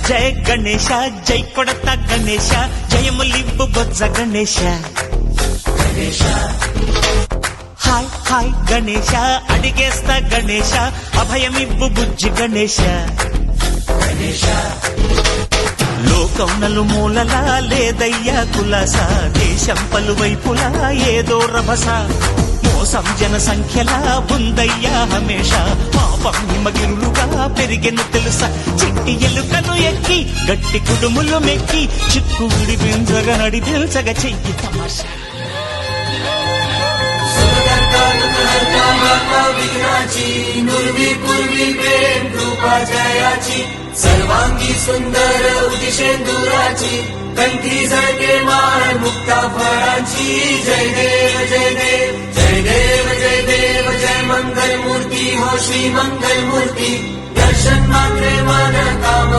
జయ గణేశ జై కొడత గణేశ జయములింపు బొజ్జ Ganesha hi hi Ganesha అడిగేస్తా Ganesha అభయమివ్వు బుజ్జి గణేశ లోకం నలుమూలలా లేదయ్యా కులాస దేశం పలువైపులా ఏదో రభస మోసం జన సంఖ్యలా ఉందయ్యా హమేష పాపం హిమగిరులుగా పెరిగెను తెలుసా చిట్టి ఎలుకను ఎక్కి గట్టి కుడుములు మెక్కి చిక్కు విడిపించగా నడిపించగా చెయ్యి తమాషా विघ्नाची नुर्वी पूर्वी प्रेम कृपा जयाची सर्वांगी सुंदर उदिशेंदुराची कंठी झळके माळ मुक्ता फळांची जय देव जय देव जय देव जय देव जय मंगल मूर्ती हो श्री मंगल मूर्ती दर्शन मात्रे मन काम